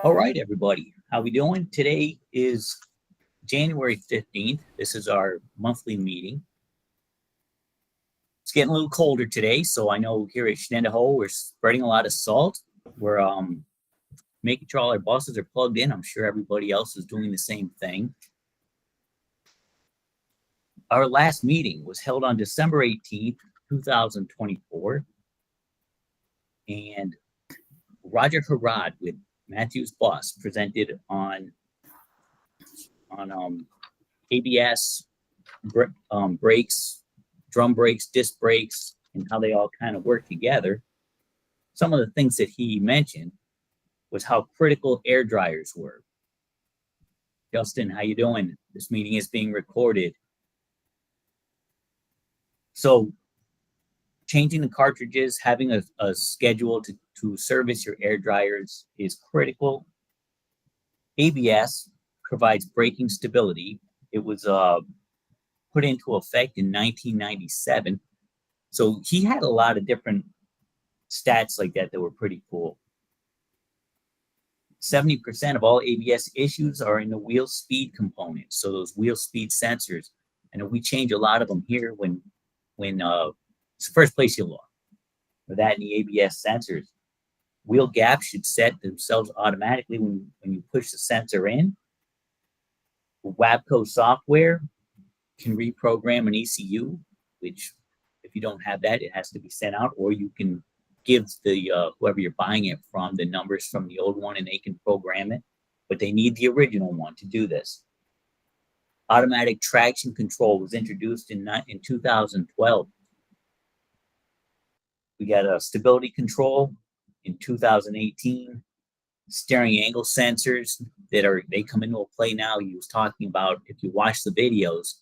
All right, everybody. How we doing? Today is January 15th. This is our monthly meeting. It's getting a little colder today, so I know here at Shenandoah, we're spreading a lot of salt. We're making sure all our buses are plugged in. I'm sure everybody else is doing the same thing. Our last meeting was held on December 18th, 2024. And Roger Harrod with Matthews Bus presented on ABS, brakes, drum brakes, disc brakes, and how they all kind of work together. Some of the things that he mentioned was how critical air dryers were. Justin, how you doing? This meeting is being recorded. So changing the cartridges, having a schedule to service your air dryers is critical. ABS provides braking stability. It was put into effect in 1997. So he had a lot of different stats like that were pretty cool. 70% of all ABS issues are in the wheel speed component. So those wheel speed sensors, and we change a lot of them here when it's the first place you look for that in the ABS sensors. Wheel gaps should set themselves automatically when you push the sensor in. WABCO software can reprogram an ECU, which if you don't have that, it has to be sent out, or you can give the whoever you're buying it from the numbers from the old one and they can program it, but they need the original one to do this. Automatic traction control was introduced in 2012. We got a stability control in 2018. Steering angle sensors they come into play now. He was talking about, if you watch the videos,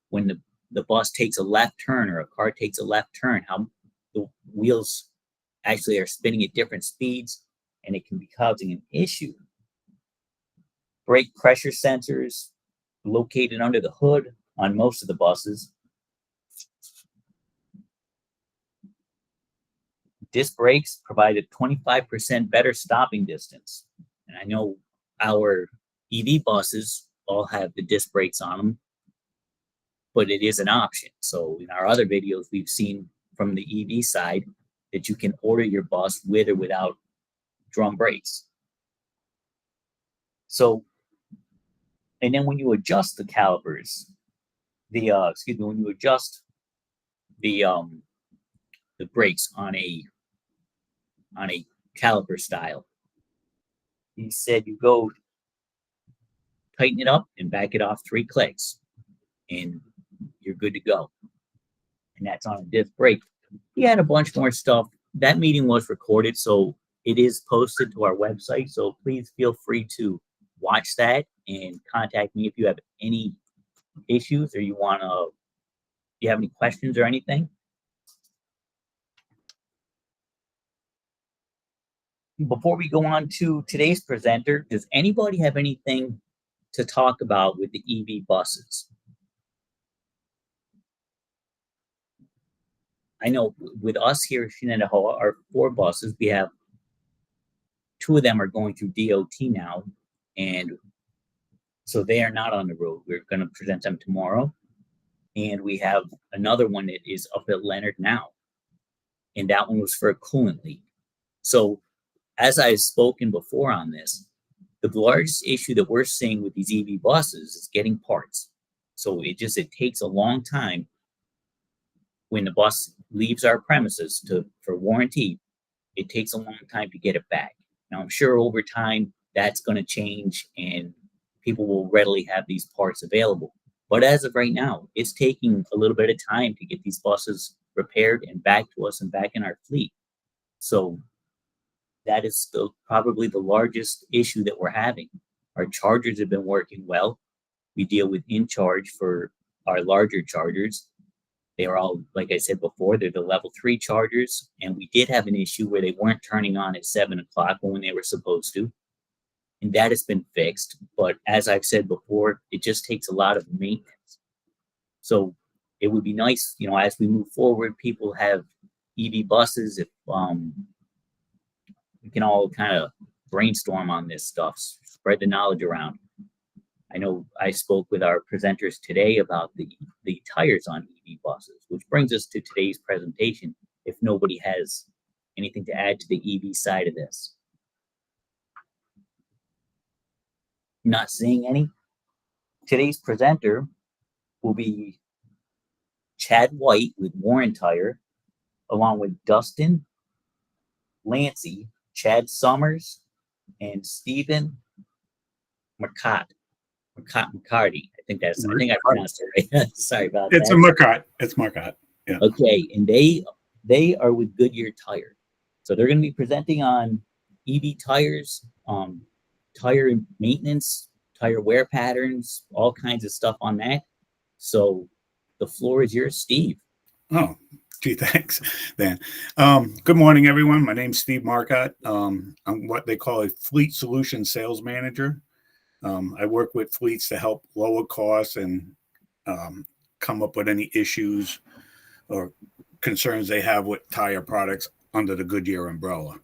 when the bus takes a left turn or a car takes a left turn, how the wheels actually are spinning at different speeds, and it can be causing an issue. Brake pressure sensors located under the hood on most of the buses. Disc brakes provide a 25% better stopping distance. And I know our EV buses all have the disc brakes on them, but it is an option. So in our other videos, we've seen from the EV side that you can order your bus with or without drum brakes. So, and then when you adjust the calipers, when you adjust the brakes on a caliper style, he said you go tighten it up and back it off 3 clicks, and you're good to go. And that's on a disc brake. He had a bunch more stuff. That meeting was recorded, so it is posted to our website. So please feel free to watch that and contact me if you have any issues or you have any questions or anything. Before we go on to today's presenter, does anybody have anything to talk about with the EV buses? I know with us here at Shenandoah, our 4 buses, we have 2 of them are going through DOT now, and so they are not on the road. We're going to present them tomorrow, and we have another one that is up at Leonard now, and that one was for a coolant leak. So as I've spoken before on this, the largest issue that we're seeing with these EV buses is getting parts. So it takes a long time when the bus leaves our premises for warranty. It takes a long time to get it back. Now, I'm sure over time that's going to change and people will readily have these parts available. But as of right now, it's taking a little bit of time to get these buses repaired and back to us and back in our fleet. So that is probably the largest issue that we're having. Our chargers have been working well. We deal with InCharge for our larger chargers. They are all, like I said before, they're the level 3 chargers. And we did have an issue where they weren't turning on at 7 o'clock when they were supposed to. And that has been fixed. But as I've said before, it just takes a lot of maintenance. So it would be nice, as we move forward, people have EV buses. If we can all kind of brainstorm on this stuff, spread the knowledge around. I know I spoke with our presenters today about the tires on EV buses, which brings us to today's presentation, if nobody has anything to add to the EV side of this. Not seeing any. Today's presenter will be Chad White with Warren Tire, along with Dustin Lancey, Chad Summers, and Stephen Marcotte. McCarty. I think I pronounced it right. Sorry about that. It's a Marcotte. It's Marcotte. Yeah. Okay, and they are with Goodyear Tire. So they're going to be presenting on EV tires, tire maintenance, tire wear patterns, all kinds of stuff on that. So the floor is yours, Steve. Oh, gee, thanks, Dan. Good morning, everyone. My name's Steve Marcotte. I'm what they call a fleet solution sales manager. I work with fleets to help lower costs and come up with any issues or concerns they have with tire products under the Goodyear umbrella.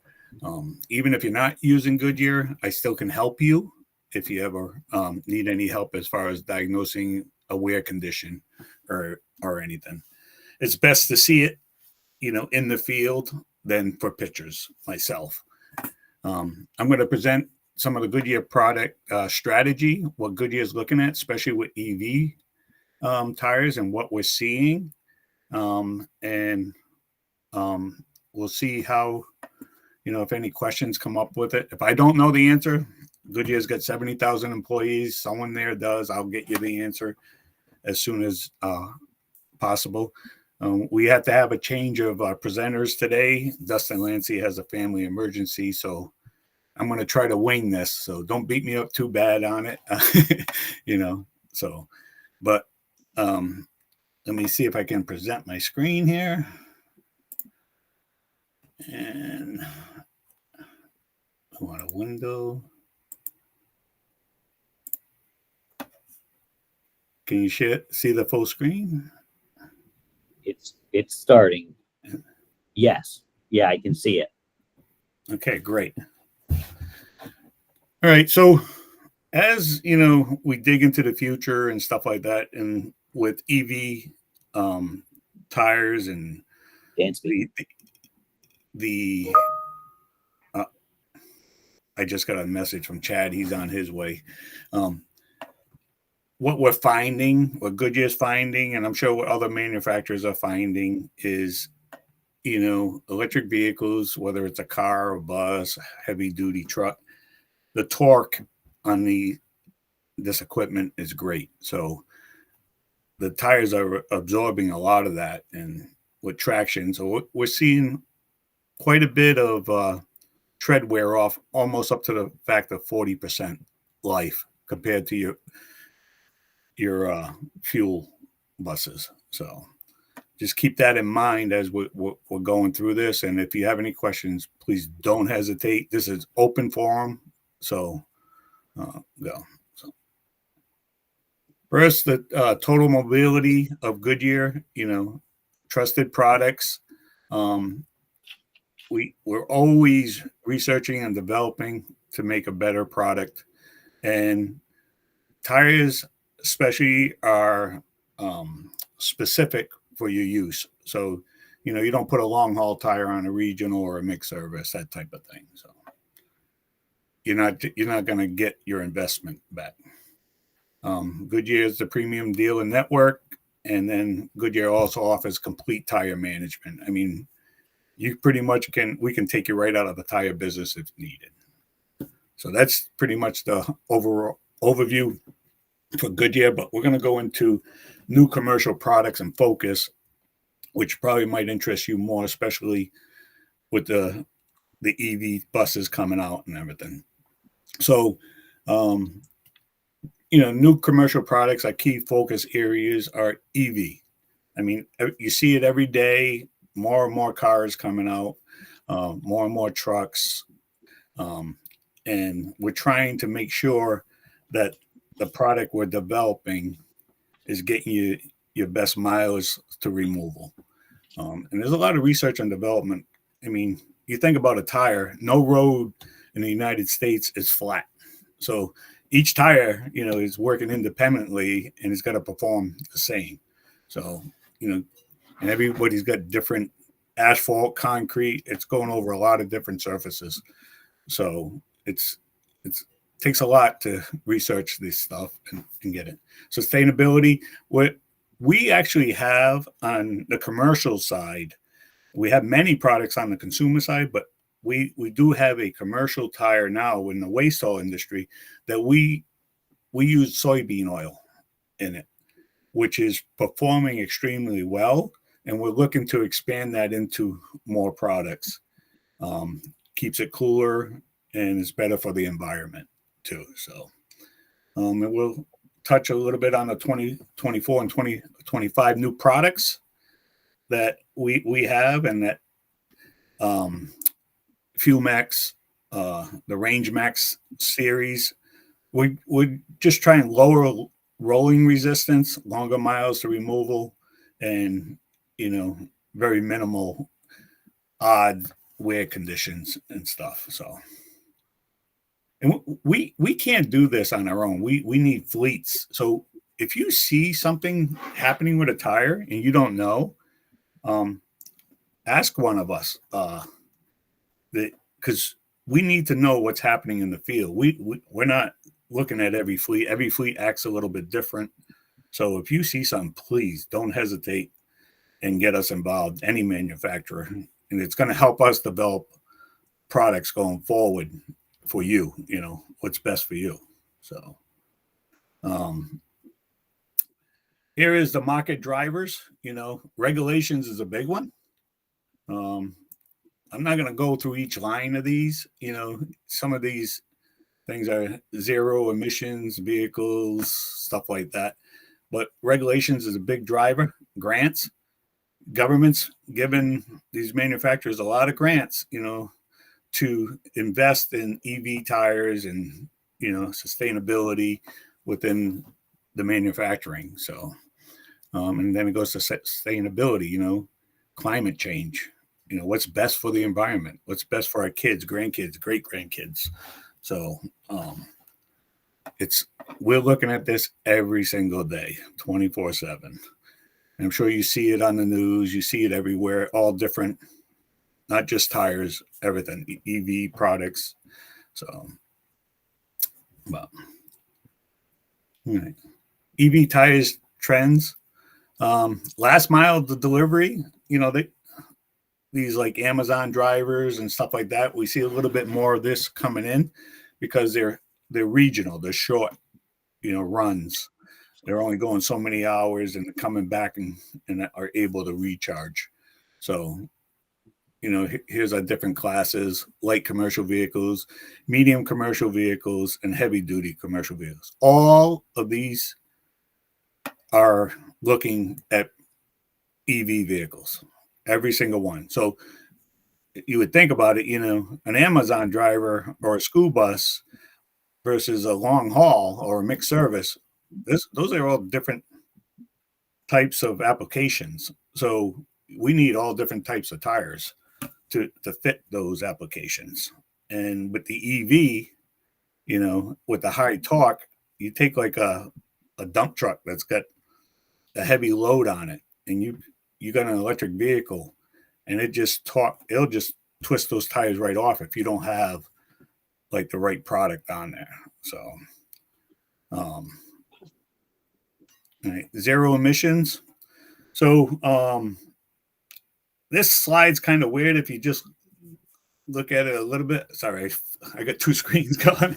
Even if you're not using Goodyear, I still can help you if you ever need any help as far as diagnosing a wear condition or anything. It's best to see it, in the field than for pictures myself. I'm going to present some of the Goodyear product strategy, what Goodyear is looking at, especially with EV tires and what we're seeing. And we'll see how, if any questions come up with it. If I don't know the answer, Goodyear's got 70,000 employees. Someone there does. I'll get you the answer as soon as possible. We have to have a change of presenters today. Dustin Lancey has a family emergency, so I'm going to try to wing this. So don't beat me up too bad on it, but let me see if I can present my screen here. And I want a window. Can you see the full screen? It's starting. Yes. Yeah, I can see it. Okay, great. All right. So as we dig into the future and stuff like that, and with EV tires and I just got a message from Chad. He's on his way. What we're finding, what Goodyear's finding, and I'm sure what other manufacturers are finding is, electric vehicles, whether it's a car or bus, heavy duty truck, the torque on this equipment is great. So the tires are absorbing a lot of that, and with traction. So we're seeing quite a bit of tread wear off, almost up to the fact of 40% life compared to your fuel buses. So just keep that in mind as we're going through this. And if you have any questions, please don't hesitate. This is open forum. So go. So first, the total mobility of Goodyear, trusted products. We're always researching and developing to make a better product. And tires especially are specific for your use. So, you don't put a long haul tire on a regional or a mixed service, that type of thing. So you're not going to get your investment back. Goodyear is the premium dealer network. And then Goodyear also offers complete tire management. I mean, you pretty much we can take you right out of the tire business if needed. So that's pretty much the overall overview for Goodyear, but we're going to go into new commercial products and focus, which probably might interest you more, especially with the EV buses coming out and everything. So, new commercial products, our key focus areas are EV. I mean, you see it every day, more and more cars coming out, more and more trucks. And we're trying to make sure that the product we're developing is getting you your best mileage to removal. And there's a lot of research and development. I mean, you think about a tire, no road in the United States is flat. So each tire, is working independently and it's got to perform the same. So, and everybody's got different asphalt, concrete. It's going over a lot of different surfaces. So it's takes a lot to research this stuff and get it. Sustainability, what we actually have on the commercial side, we have many products on the consumer side, but we do have a commercial tire now in the waste oil industry that we use soybean oil in it, which is performing extremely well. And we're looking to expand that into more products. Keeps it cooler and is better for the environment too. So and we'll touch a little bit on the 2024 and 2025 new products that we have, and that Fuel Max, the Range Max series. We're just trying lower rolling resistance, longer miles to removal, and very minimal odd wear conditions and stuff. So, and we can't do this on our own. We need fleets. So if you see something happening with a tire and you don't know, ask one of us. Because we need to know what's happening in the field. We're not looking at every fleet. Every fleet acts a little bit different. So if you see something, please don't hesitate and get us involved, any manufacturer. And it's going to help us develop products going forward for you, what's best for you. So here is the market drivers. Regulations is a big one. I'm not going to go through each line of these. Some of these things are zero emissions vehicles, stuff like that. But regulations is a big driver. Grants, government's giving these manufacturers a lot of grants, to invest in EV tires and, sustainability within the manufacturing. So, and then it goes to sustainability, climate change. What's best for the environment, what's best for our kids, grandkids, great grandkids. So we're looking at this every single day, 24/7. I'm sure you see it on the news, you see it everywhere, all different, not just tires, everything, EV products. So, well, all right. EV tires trends. Last mile of the delivery, these like Amazon drivers and stuff like that, we see a little bit more of this coming in because they're regional, they're short, runs. They're only going so many hours and coming back and are able to recharge. So, here's our different classes: light commercial vehicles, medium commercial vehicles, and heavy duty commercial vehicles. All of these are looking at EV vehicles. Every single one. So you would think about it, an Amazon driver or a school bus versus a long haul or a mixed service. Those are all different types of applications. So we need all different types of tires to fit those applications. And with the EV, with the high torque, you take like a dump truck that's got a heavy load on it, and you got an electric vehicle, and it'll just twist those tires right off if you don't have like the right product on there. So, all right, zero emissions. So, this slide's kind of weird if you just look at it a little bit. Sorry, I got two screens going.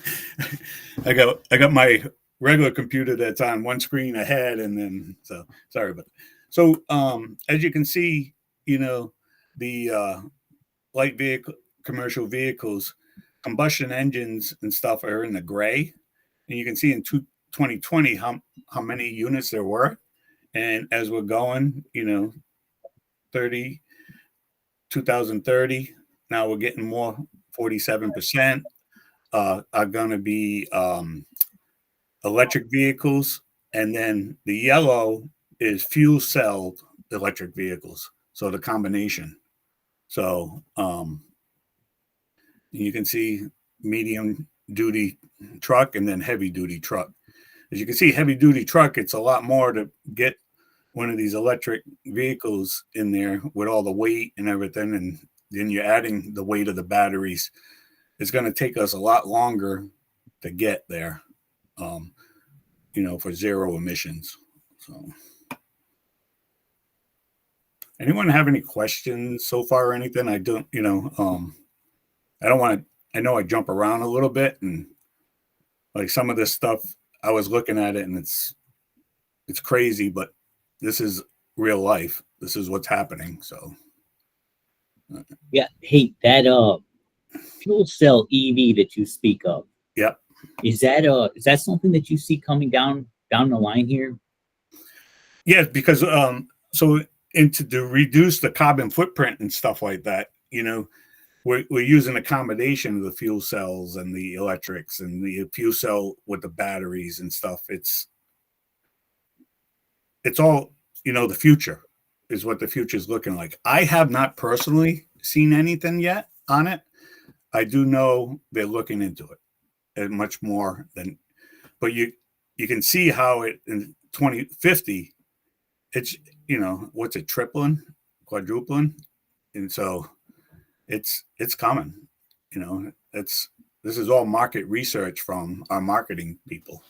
I got my regular computer that's on one screen ahead, and then sorry about that. So as you can see, the light vehicle, commercial vehicles, combustion engines and stuff are in the gray. And you can see in 2020 how many units there were. And as we're going, 2030, now we're getting more, 47% are going to be electric vehicles. And then the yellow is fuel cell electric vehicles. So the combination. So you can see medium duty truck, and then heavy duty truck. As you can see, heavy duty truck, it's a lot more to get one of these electric vehicles in there with all the weight and everything. And then you're adding the weight of the batteries. It's going to take us a lot longer to get there, for zero emissions. So anyone have any questions so far or anything? I don't, I don't want to, I know I jump around a little bit, and like some of this stuff, I was looking at it and it's crazy, but this is real life. This is what's happening. So yeah. Hey, that fuel cell EV that you speak of. Yeah. Is that something that you see coming down the line here? Yeah, because to reduce the carbon footprint and stuff like that, we're using a combination of the fuel cells and the electrics and the fuel cell with the batteries and stuff. It's all, the future is what the future is looking like. I have not personally seen anything yet on it. I do know they're looking into it and much more than, but you can see how it in 2050, it's, what's it, tripling, quadrupling. And so it's coming, this is all market research from our marketing people.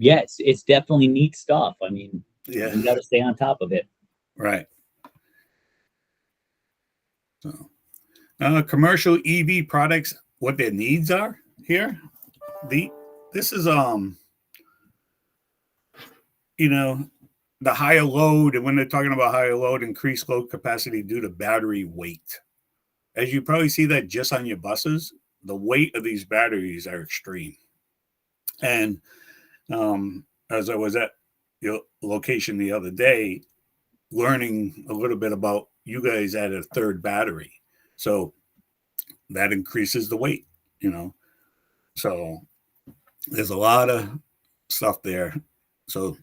Yes, it's definitely neat stuff. I mean, Yeah, you got to stay on top of it. Right. So, commercial EV products, what their needs are here. This is the higher load, and when they're talking about higher load, increased load capacity due to battery weight. As you probably see that just on your buses, the weight of these batteries are extreme. And as I was at your location the other day, learning a little bit about, you guys add a third battery. So that increases the weight, So there's a lot of stuff there. So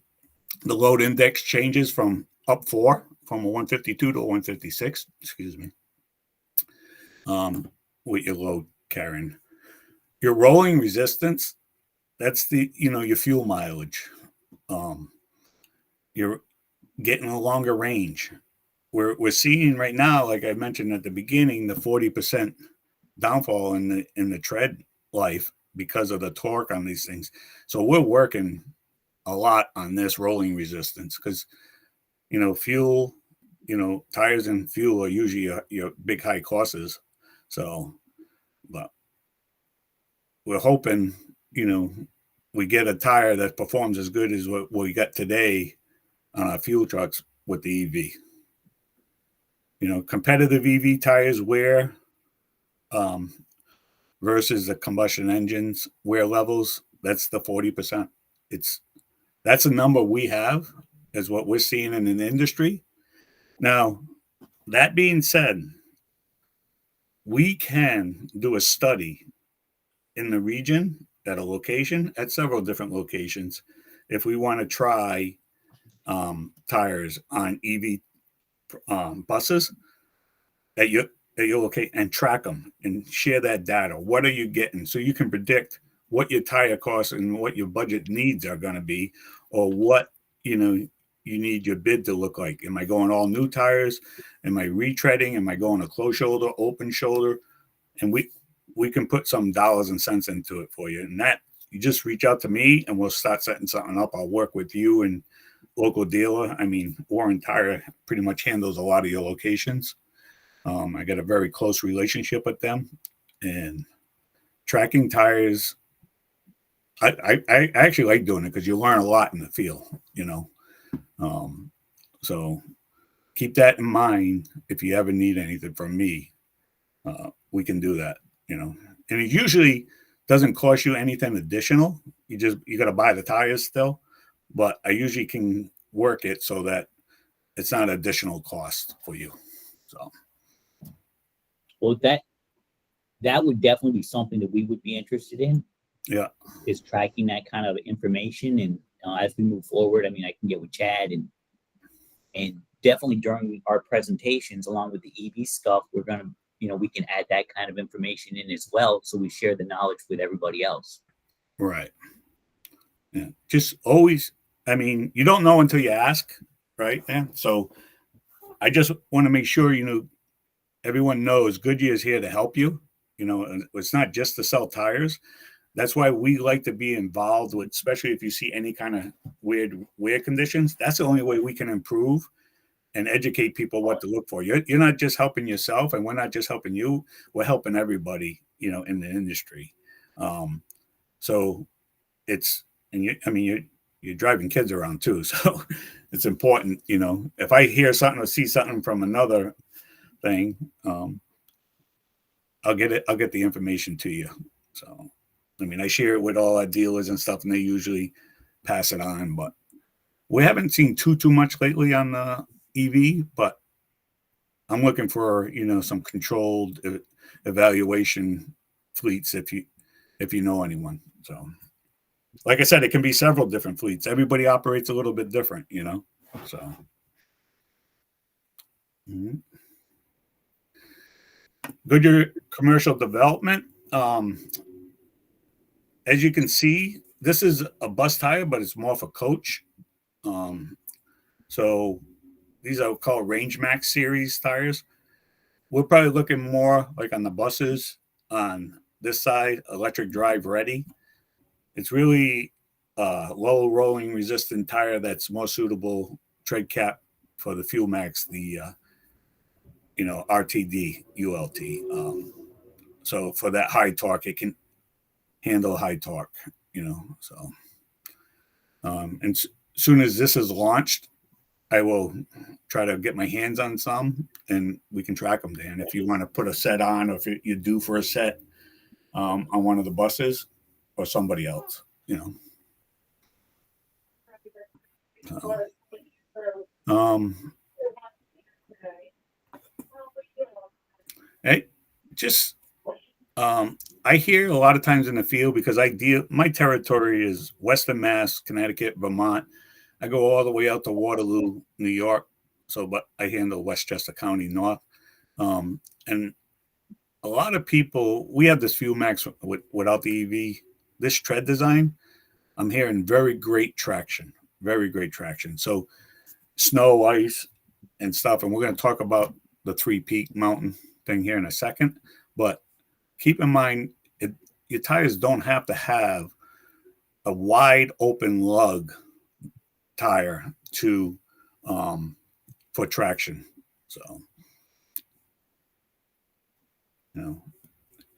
the load index changes from a 152 to a 156, excuse me, with your load carrying. Your rolling resistance, that's your fuel mileage. You're getting a longer range. We're seeing right now, like I mentioned at the beginning, the 40% downfall in the tread life because of the torque on these things. So we're working a lot on this rolling resistance because, fuel, tires and fuel are usually your big high costs. So, but we're hoping, we get a tire that performs as good as what we got today on our fuel trucks with the EV. Competitive EV tires wear versus the combustion engines wear levels, that's the 40%. That's a number we have, is what we're seeing in an industry. Now, that being said, we can do a study in the region at a location, at several different locations, if we want to try tires on EV buses at your location and track them and share that data. What are you getting? So you can predict what your tire costs and what your budget needs are going to be, or what you need your bid to look like. Am I going all new tires? Am I retreading? Am I going a closed shoulder, open shoulder? And we can put some dollars and cents into it for you. And that, you just reach out to me and we'll start setting something up. I'll work with you and local dealer. I mean, Warren Tire pretty much handles a lot of your locations. I got a very close relationship with them, and tracking tires, I actually like doing it because you learn a lot in the field, so keep that in mind. If you ever need anything from me, we can do that, and it usually doesn't cost you anything additional. You got to buy the tires still, but I usually can work it so that it's not additional cost for you. So. Well, that would definitely be something that we would be interested in. Yeah, is tracking that kind of information, and as we move forward, I mean, I can get with Chad and definitely during our presentations, along with the EV stuff, we're gonna we can add that kind of information in as well, so we share the knowledge with everybody else. Right. Yeah. Just always, I mean, you don't know until you ask, right? Yeah. So I just want to make sure, everyone knows Goodyear is here to help you. And it's not just to sell tires. That's why we like to be involved with, especially if you see any kind of weird wear conditions. That's the only way we can improve and educate people what to look for. You're not just helping yourself, and we're not just helping you. We're helping everybody, in the industry. So it's, and you're driving kids around too, so it's important. If I hear something or see something from another thing, I'll get the information to you. So, I share it with all our dealers and stuff, and they usually pass it on. But we haven't seen too much lately on the EV, but I'm looking for some controlled evaluation fleets if you know anyone. So, like I said, it can be several different fleets. Everybody operates a little bit different, So, Goodyear commercial development. As you can see, this is a bus tire, but it's more for coach. So these are called Range Max series tires. We're probably looking more like on the buses on this side, electric drive ready. It's really a low rolling resistant tire that's more suitable tread cap for the Fuel Max, the RTD ULT. So for that high torque, it can handle high torque, so and as soon as this is launched, I will try to get my hands on some, and we can track them, Dan, if you want to put a set on, or if you're due for a set on one of the buses or somebody else, Hey, just I hear a lot of times in the field, because my territory is Western Mass, Connecticut, Vermont. I go all the way out to Waterloo, New York. So, but I handle Westchester County North. And a lot of people, we have this Fuel Max without the EV. This tread design, I'm hearing very great traction. So snow, ice, and stuff. And we're going to talk about the 3-peak mountain thing here in a second. But keep in mind, your tires don't have to have a wide open lug tire for traction. So,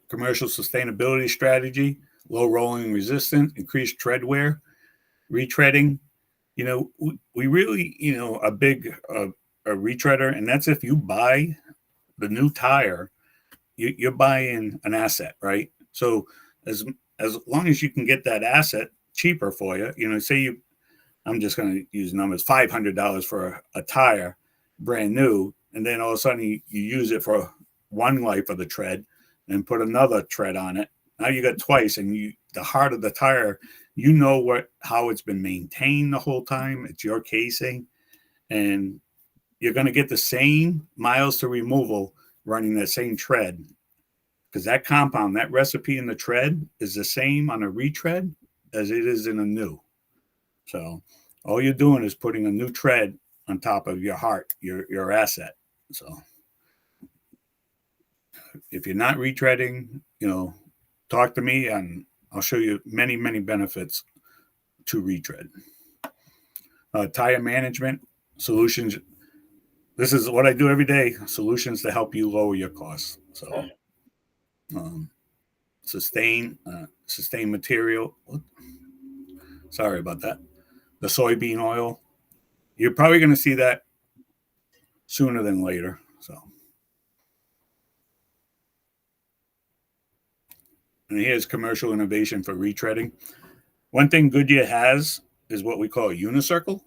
commercial sustainability strategy, low rolling resistance, increased tread wear, retreading. We really, a big a retreader, and that's if you buy the new tire, you're buying an asset, right? So as long as you can get that asset cheaper for you, say I'm just going to use numbers, $500 for a tire, brand new, and then all of a sudden you use it for one life of the tread and put another tread on it. Now you got twice, and the heart of the tire, how it's been maintained the whole time. It's your casing, and you're going to get the same miles to removal running that same tread, because that compound, that recipe in the tread is the same on a retread as it is in a new. So all you're doing is putting a new tread on top of your heart, your asset. So if you're not retreading, talk to me, and I'll show you many, many benefits to retread. Tire management solutions. This is what I do every day. Solutions to help you lower your costs. So, sustain material. Sorry about that. The soybean oil. You're probably going to see that sooner than later. So, and here's commercial innovation for retreading. One thing Goodyear has is what we call a unicircle,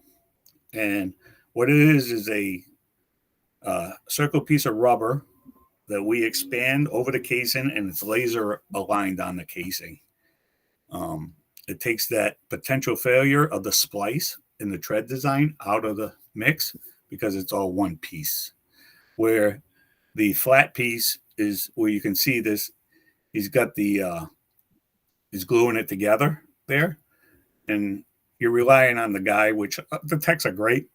and what it is a circle piece of rubber that we expand over the casing, and it's laser aligned on the casing. It takes that potential failure of the splice in the tread design out of the mix, because it's all one piece, where the flat piece is where you can see this. He's got he's gluing it together there, and you're relying on the guy, which the techs are great.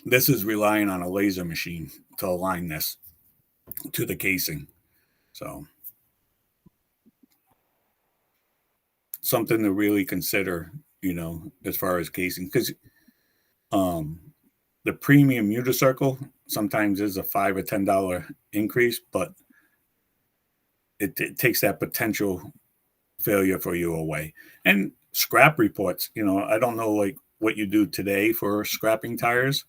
This is relying on a laser machine to align this to the casing. So something to really consider, as far as casing, because the premium unicycle sometimes is a $5 or $10 increase, but it takes that potential failure for you away. And scrap reports, I don't know like what you do today for scrapping tires.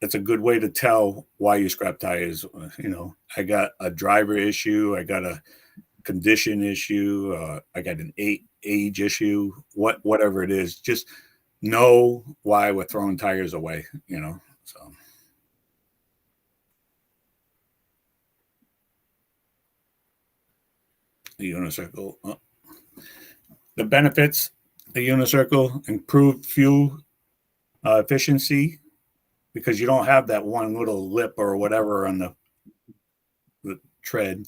It's a good way to tell why you scrap tires. I got a driver issue, I got a condition issue, I got an age issue, whatever it is, just know why we're throwing tires away, so. The unicycle, the benefits, the unicycle, improved fuel efficiency, because you don't have that one little lip or whatever on the tread.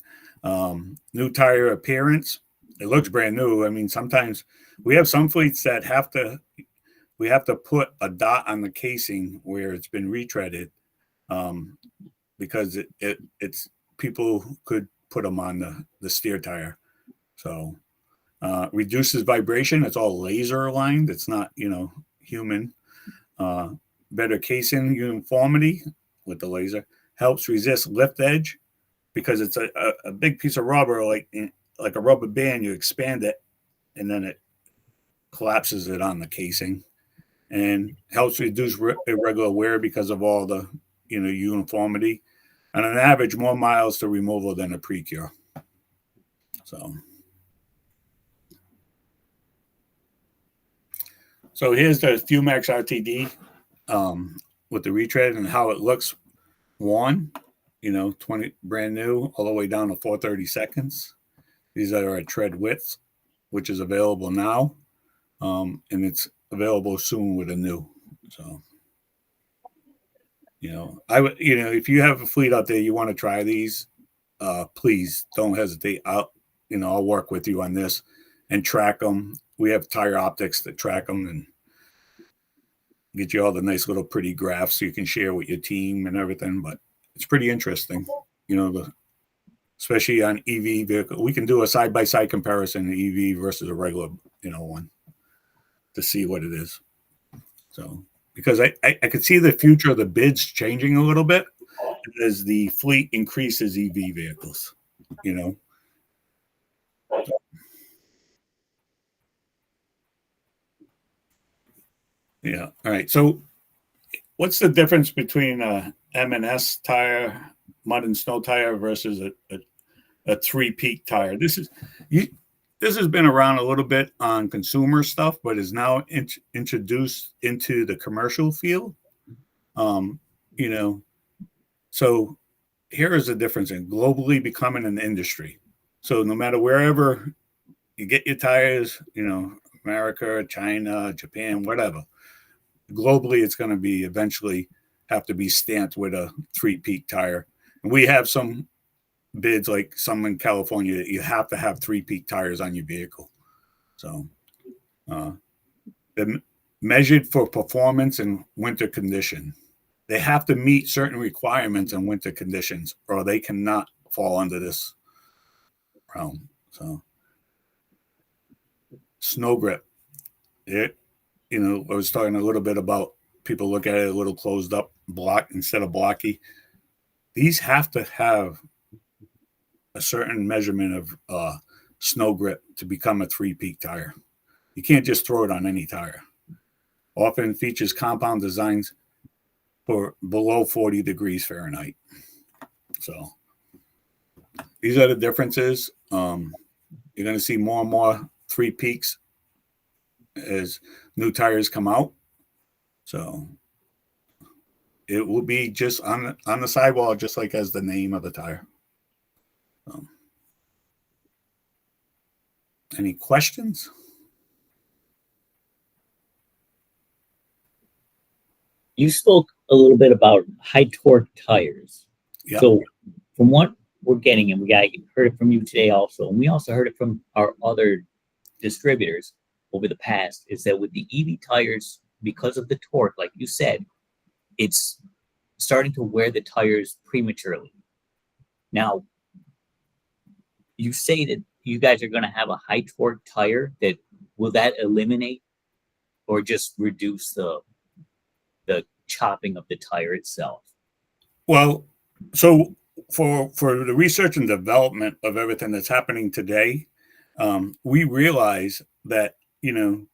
New tire appearance, it looks brand new. I mean, sometimes we have some fleets that we have to put a dot on the casing where it's been retreaded, because it's people could put them on the steer tire. So reduces vibration. It's all laser aligned. It's not, human. Better casing uniformity with the laser. Helps resist lift edge, because it's a big piece of rubber, like a rubber band. You expand it, and then it collapses it on the casing, and helps reduce irregular wear because of all the uniformity, and on average more miles to removal than a pre-cure. So here's the Fumax RTD with the retread and how it looks worn, 20 brand new, all the way down to 430 seconds. These are our tread widths, which is available now, and it's available soon with a new. So, if you have a fleet out there, you want to try these, please don't hesitate. I'll work with you on this and track them. We have Tire Optics that track them and get you all the nice little pretty graphs so you can share with your team and everything. But it's pretty interesting, especially on EV vehicle. We can do a side-by-side comparison of EV versus a regular, one, to see what it is. So, because I could see the future of the bids changing a little bit as the fleet increases EV vehicles, Yeah. All right. So what's the difference between a M&S tire, mud and snow tire, versus a three-peak tire? This has been around a little bit on consumer stuff, but is now introduced into the commercial field. So here is the difference in globally becoming an industry. So no matter wherever you get your tires, America, China, Japan, whatever, globally it's going to be eventually have to be stamped with a three-peak tire. And we have some bids, like some in California, that you have to have three-peak tires on your vehicle. So they're measured for performance in winter condition. They have to meet certain requirements in winter conditions, or they cannot fall under this realm. So snow grip. I was talking a little bit about people look at it a little closed up, block instead of blocky. These have to have a certain measurement of snow grip to become a three-peak tire. You can't just throw it on any tire. Often features compound designs for below 40 degrees Fahrenheit. So these are the differences. You're going to see more and more three peaks as new tires come out. So it will be just on the sidewall, just like as the name of the tire. Any questions? You spoke a little bit about high torque tires. Yep. So from what we're getting, and heard it from you today also, and we also heard it from our other distributors over the past, is that with the EV tires, because of the torque, like you said, it's starting to wear the tires prematurely. Now, you say that you guys are going to have a high torque tire. That will that eliminate or just reduce the chopping of the tire itself? Well, so for the research and development of everything that's happening today, we realize that 40%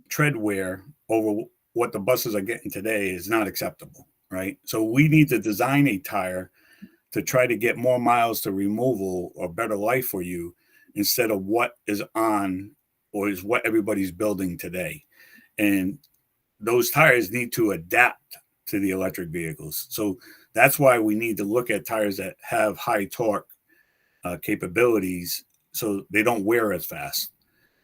tread wear over what the buses are getting today is not acceptable, right? So we need to design a tire to try to get more miles to removal or better life for you, instead of what is on or is what everybody's building today. And those tires need to adapt to the electric vehicles. So that's why we need to look at tires that have high torque capabilities, so they don't wear as fast.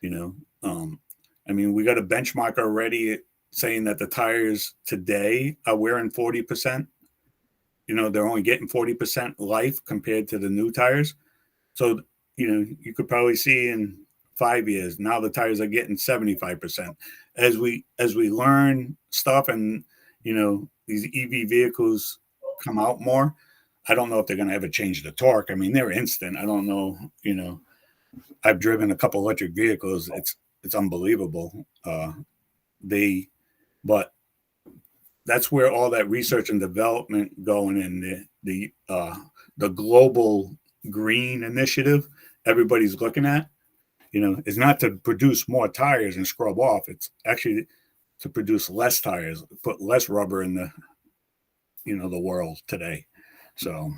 I mean, we got a benchmark already saying that the tires today are wearing 40%. They're only getting 40% life compared to the new tires. So, you could probably see in 5 years, now the tires are getting 75%. As we learn stuff and, these EV vehicles come out more, I don't know if they're going to ever change the torque. I mean, they're instant. I don't know, I've driven a couple electric vehicles. It's unbelievable. But that's where all that research and development going in the global green initiative everybody's looking at, is not to produce more tires and scrub off. It's actually to produce less tires, put less rubber in the world today. So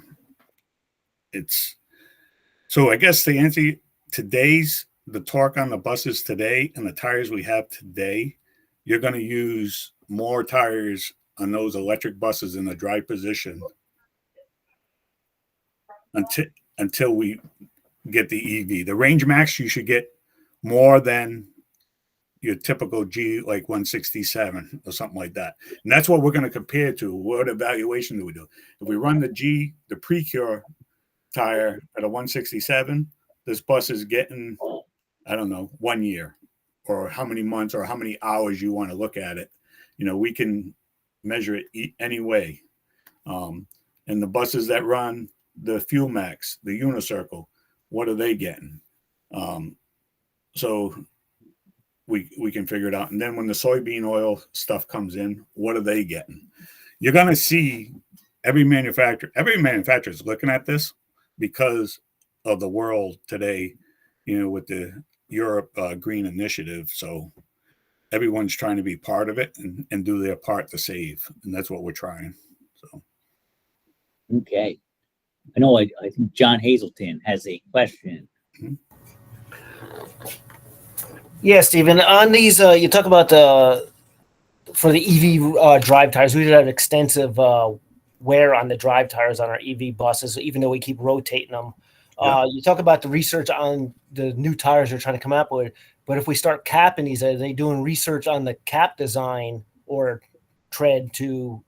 I guess to answer the torque on the buses today and the tires we have today, you're going to use more tires on those electric buses in the dry position until we get the EV. The range max, you should get more than your typical G, like 167 or something like that. And that's what we're going to compare to. What evaluation do we do? If we run the Precure tire at a 167, this bus is getting, I don't know, 1 year, or how many months or how many hours you want to look at it. We can measure it any way. And the buses that run the Fuel Max, the Unicircle, what are they getting? So we can figure it out. And then when the soybean oil stuff comes in, what are they getting? You're going to see every manufacturer is looking at this because of the world today, with the Europe Green Initiative. So everyone's trying to be part of it and do their part to save. And that's what we're trying. So. Okay. I know I think John Hazelton has a question. Mm-hmm. Yeah, Stephen, on these, you talk about for the EV drive tires, we did have extensive wear on the drive tires on our EV buses, even though we keep rotating them. Yeah. You talk about the research on the new tires they're trying to come up with, but if we start capping these, are they doing research on the cap design or tread to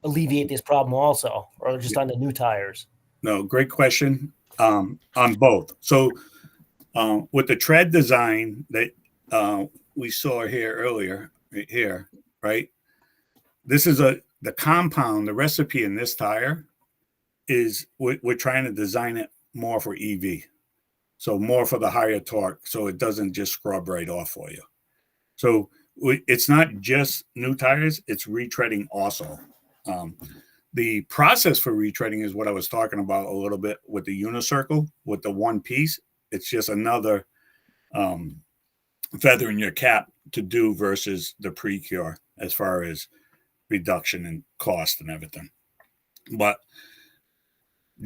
alleviate this problem also, or just on the new tires? No, great question. On both. So with the tread design that we saw here earlier, right? This is the compound, the recipe in this tire is we're trying to design it more for EV. So more for the higher torque, so it doesn't just scrub right off for you. So it's not just new tires, it's retreading also. The process for retreading is what I was talking about a little bit with the Unicircle, with the one piece. It's just another feather in your cap to do versus the Precure as far as reduction in cost and everything. But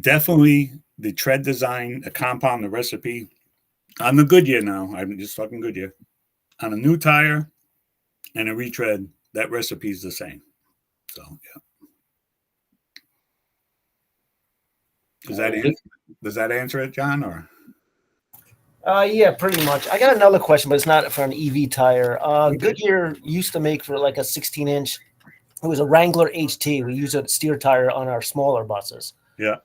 definitely the tread design, the compound, the recipe on the Goodyear now, I'm just talking Goodyear, on a new tire and a retread, that recipe is the same. So, yeah. Does that answer it, John? Or yeah, pretty much. I got another question, but it's not for an EV tire. Goodyear used to make for like a 16-inch It was a Wrangler HT. We use a steer tire on our smaller buses. Yeah.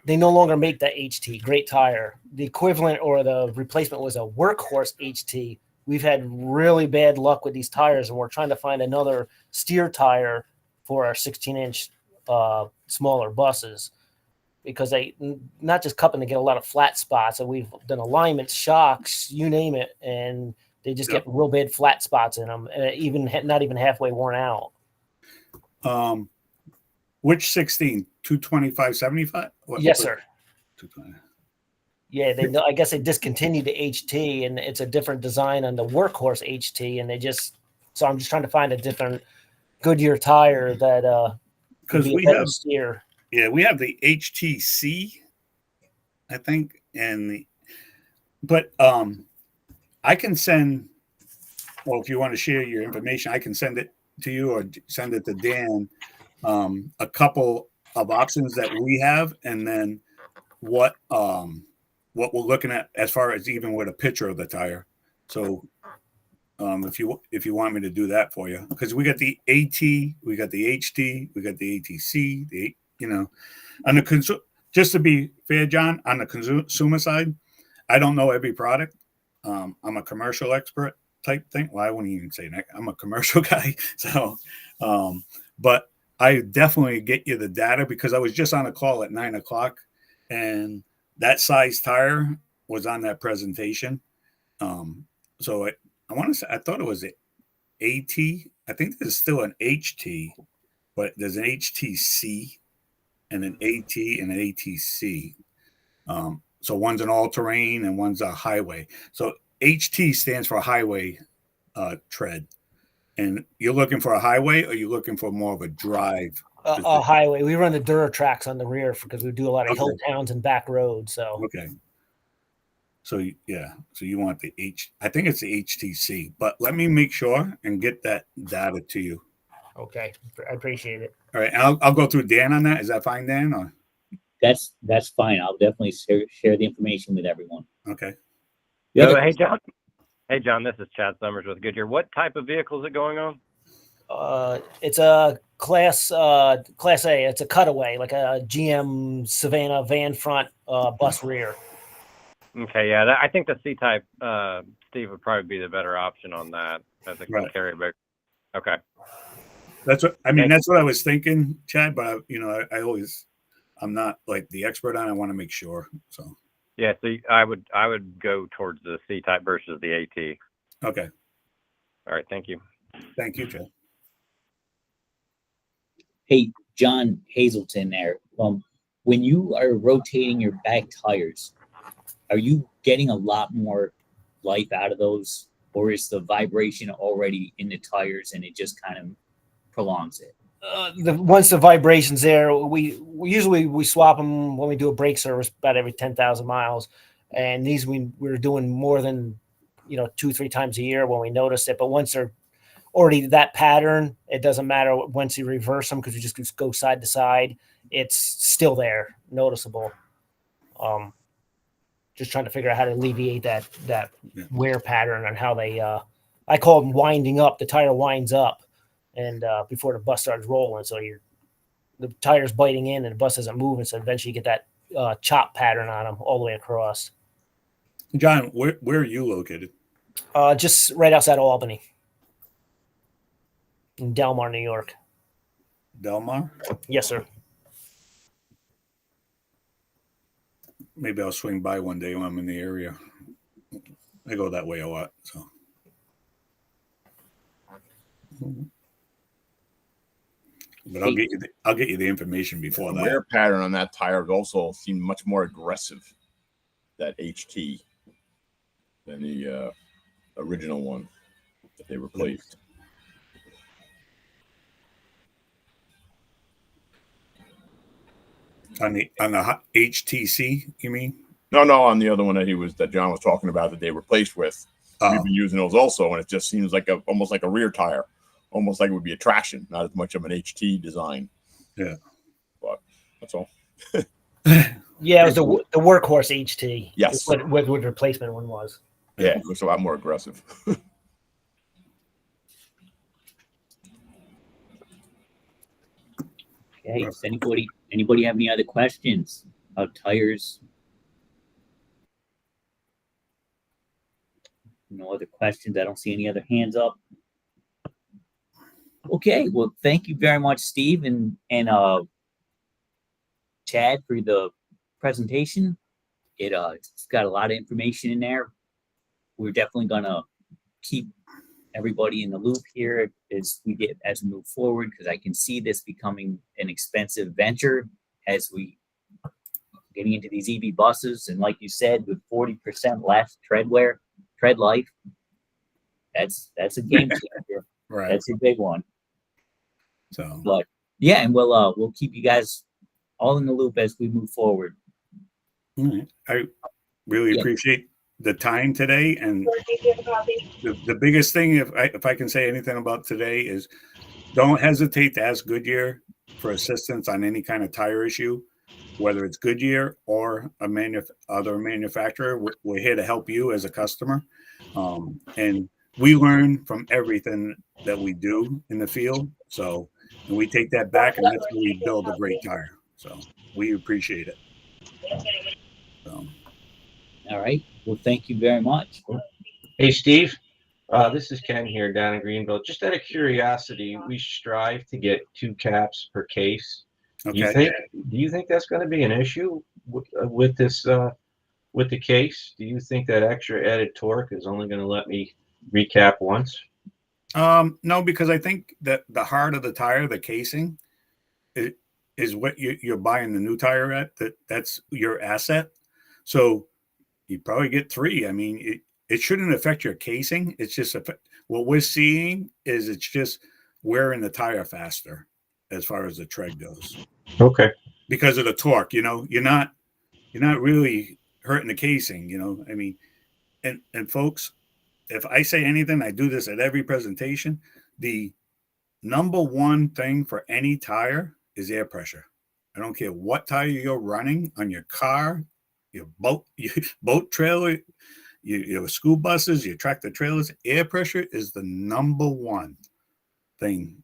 They no longer make that HT, great tire. The equivalent or the replacement was a Workhorse HT. We've had really bad luck with these tires, and we're trying to find another steer tire for our 16-inch smaller buses, because they not just cupping to get a lot of flat spots, and we've done alignments, shocks, you name it, and they just get real bad flat spots in them, even not even halfway worn out. Which 16? 225, 75? Yes, sir. 220. Yeah, I guess they discontinued the HT, and it's a different design on the Workhorse HT, and so I'm just trying to find a different Goodyear tire that because we have steer. Yeah, we have the HTC, I think, but I can send. Well, if you want to share your information, I can send it to you or send it to Dan. A couple of options that we have, and then what we're looking at as far as even with a picture of the tire. So if you want me to do that for you, because we got the AT, we got the HT, we got the ATC, on the just to be fair, John, on the consumer side, I don't know every product. I'm a commercial expert type thing. Well, I wouldn't even say that. I'm a commercial guy. So, but I definitely get you the data, because I was just on a call at 9:00, and that size tire was on that presentation. So I want to say, I thought it was an AT. I think there's still an HT, but there's an HTC and an AT and an ATC. So one's an all-terrain and one's a highway. So HT stands for highway tread. And you're looking for a highway, or you're looking for more of a drive? A highway. We run the Duratrax on the rear because we do a lot of hill towns and back roads. So okay. So yeah, so you want the I think it's the HTC, but let me make sure and get that data to you. Okay, I appreciate it. All right, and I'll go through Dan on that. Is that fine, Dan? Or that's fine. I'll definitely share the information with everyone. Okay. So, hey John. Hey John, this is Chad Summers with Goodyear. What type of vehicle is it going on? It's a class A. It's a cutaway, like a GM Savannah van front, bus rear. Okay, yeah, I think the C-type, Steve, would probably be the better option on that, as it can carry big. Okay. That's what That's what I was thinking, Chad. But I'm not like the expert on it. I want to make sure. So. Yeah, so I would go towards the C-type versus the AT. Okay. All right, thank you. Thank you, Chad. Hey, John Hazelton there. When you are rotating your back tires, are you getting a lot more life out of those, or is the vibration already in the tires and it just kind of prolongs it? Once the vibration's there, we usually swap them when we do a brake service about every 10,000 miles, and these we're doing more than 2-3 times a year when we notice it. But once they're already that pattern, it doesn't matter once you reverse them, because you just go side to side. It's still there, noticeable. Just trying to figure out how to alleviate that wear pattern and how they. I call them winding up. The tire winds up. And before the bus starts rolling, so the tire's biting in and the bus isn't moving, so eventually you get that chop pattern on them all the way across. John, where are you located? Just right outside of Albany, in Delmar, New York. Delmar? Yes, sir. Maybe I'll swing by one day when I'm in the area. I go that way a lot, so. But I'll get you the information before that. The wear pattern on that tire also seemed much more aggressive, that HT, than the original one that they replaced. On the HTC, you mean? No, on the other one that John was talking about that they replaced with. We've been using those also, and it just seems like almost like a rear tire. Almost like it would be a traction, not as much of an HT design. Yeah. But that's all. Yeah, it was the Workhorse HT. Yes. What the replacement one was. Yeah, it looks a lot more aggressive. Okay, does anybody have any other questions about tires? No other questions. I don't see any other hands up. Okay, well, thank you very much, Steve and Chad, for the presentation. It's got a lot of information in there. We're definitely gonna keep everybody in the loop here as we move forward, because I can see this becoming an expensive venture as we getting into these EV buses. And like you said, with 40% less tread life, that's a game changer. Right. That's a big one. So, But yeah, and we'll keep you guys all in the loop as we move forward. all right. I really appreciate the time today. And the biggest thing, if I can say anything about today, is don't hesitate to ask Goodyear for assistance on any kind of tire issue, whether it's Goodyear or other manufacturer. We're here to help you as a customer. And we learn from everything that we do in the field. So, and we take that back, and that's where we build a great tire. So we appreciate it. So. All right. Well, thank you very much. Hey, Steve. This is Ken here down in Greenville. Just out of curiosity, we strive to get 2 caps per case. Okay. Do you think that's going to be an issue with this with the case? Do you think that extra added torque is only going to let me recap once? No, because I think that the heart of the tire, the casing, is what you're buying the new tire at. That's your asset. So you probably get 3. I mean, it shouldn't affect your casing. It's just what we're seeing is it's just wearing the tire faster as far as the tread goes. Okay. Because of the torque, you're not really hurting the casing. I mean, and folks, if I say anything, I do this at every presentation. The number one thing for any tire is air pressure. I don't care what tire you're running on your car, your boat trailer, your school buses, your tractor trailers. Air pressure is the number one thing.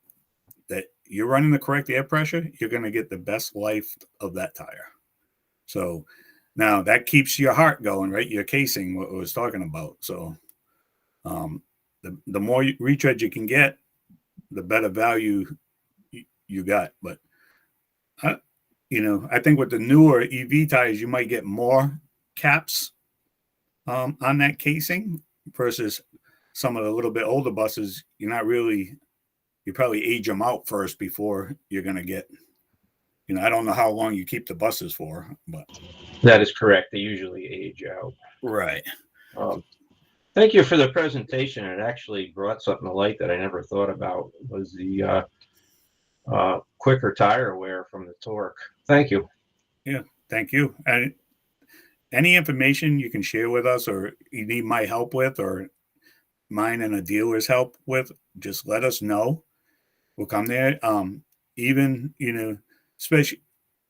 That you're running the correct air pressure, you're going to get the best life of that tire. So now that keeps your heart going, right? Your casing, what I was talking about. So the more retread you can get, the better value you got. But I think with the newer EV tires, you might get more caps on that casing versus some of the little bit older buses. You probably age them out first before you're going to get, I don't know how long you keep the buses for, but. That is correct. They usually age out. Right. Thank you for the presentation. It actually brought something to light that I never thought about, was the quicker tire wear from the torque. Thank you. Yeah, thank you. And any information you can share with us, or you need my help with, or mine and a dealer's help with, just let us know. We'll come there. Especially,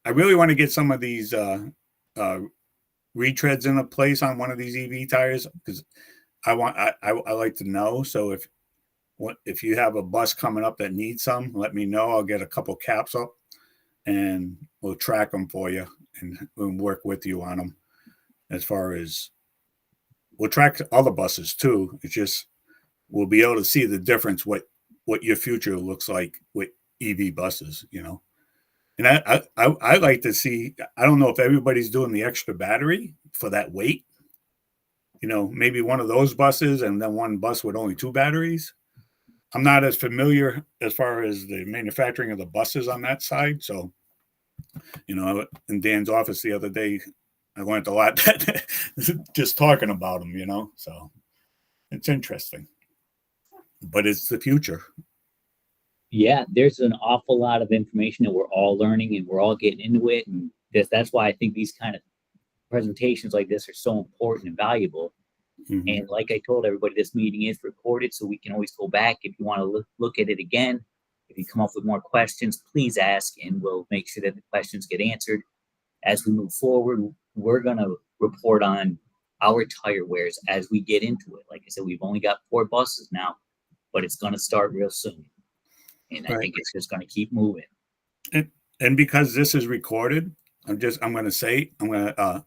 I really want to get some of these retreads in a place on one of these EV tires, because I like to know. So if you have a bus coming up that needs some, let me know. I'll get a couple caps up, and we'll track them for you and work with you on them. As far as we'll track other buses too. It's just we'll be able to see the difference what your future looks like with EV buses, And I like to see, I don't know if everybody's doing the extra battery for that weight. Maybe one of those buses and then one bus with only 2 batteries. I'm not as familiar as far as the manufacturing of the buses on that side. So, in Dan's office the other day, I learned a lot just talking about them, so it's interesting. But it's the future. Yeah, there's an awful lot of information that we're all learning, and we're all getting into it. And that's why I think these kind of presentations like this are so important and valuable. Mm-hmm. And like I told everybody, this meeting is recorded, so we can always go back if you want to look at it again. If you come up with more questions, please ask, and we'll make sure that the questions get answered. As we move forward, we're going to report on our tire wears as we get into it. Like I said, we've only got 4 buses now, but it's going to start real soon. And I think it's just going to keep moving. And because this is recorded, I'm going to say, my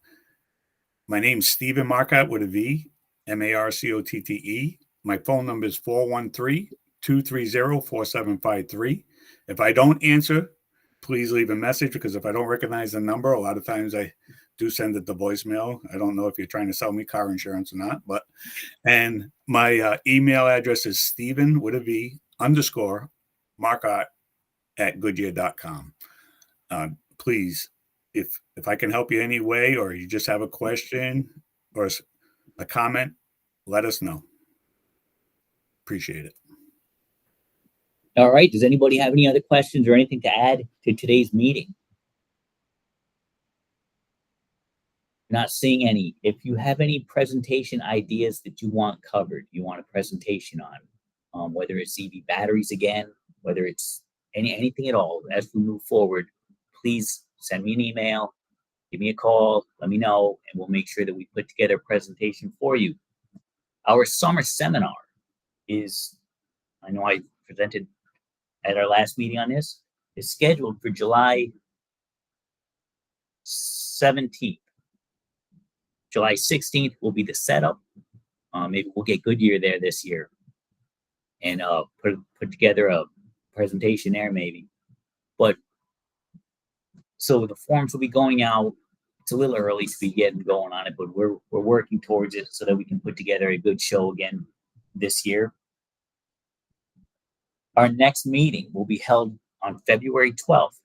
name's Stephen Marcotte with a V, Marcotte. My phone number is 413-230-4753. If I don't answer, please leave a message, because if I don't recognize the number, a lot of times I do send it to voicemail. I don't know if you're trying to sell me car insurance or not, but, and my email address is Stephen with a V _ Marcotte @goodyear.com. Please, if I can help you any way, or you just have a question or a comment, let us know. Appreciate it. All right. Does anybody have any other questions or anything to add to today's meeting? Not seeing any. If you have any presentation ideas that you want covered, you want a presentation on, whether it's EV batteries again, whether it's anything at all, as we move forward, please send me an email, give me a call, let me know, and we'll make sure that we put together a presentation for you. Our summer seminar is, I know I presented at our last meeting on this, is scheduled for July 17th. July 16th will be the setup. Maybe we'll get Goodyear there this year and put together a presentation there maybe. But so the forms will be going out. It's a little early to be getting going on it, but we're working towards it so that we can put together a good show again this year. Our next meeting will be held on February 12th.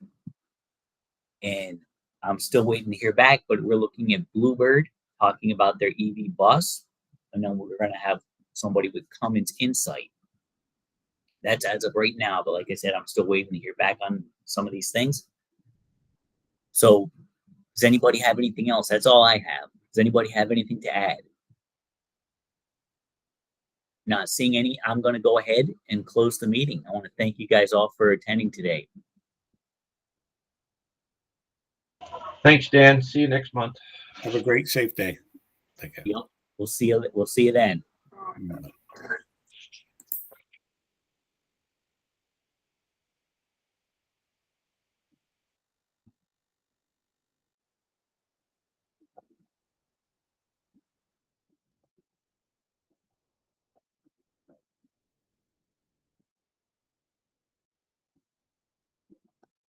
And I'm still waiting to hear back, but we're looking at Bluebird talking about their EV bus. And then we're going to have somebody with Cummins Insight. That's as of right now, but like I said, I'm still waiting to hear back on some of these things. So does anybody have anything else? That's all I have. Does anybody have anything to add? Not seeing any, I'm going to go ahead and close the meeting. I want to thank you guys all for attending today. Thanks, Dan. See you next month. Have a great, safe day. Take care. Yep. We'll see you then. Bye.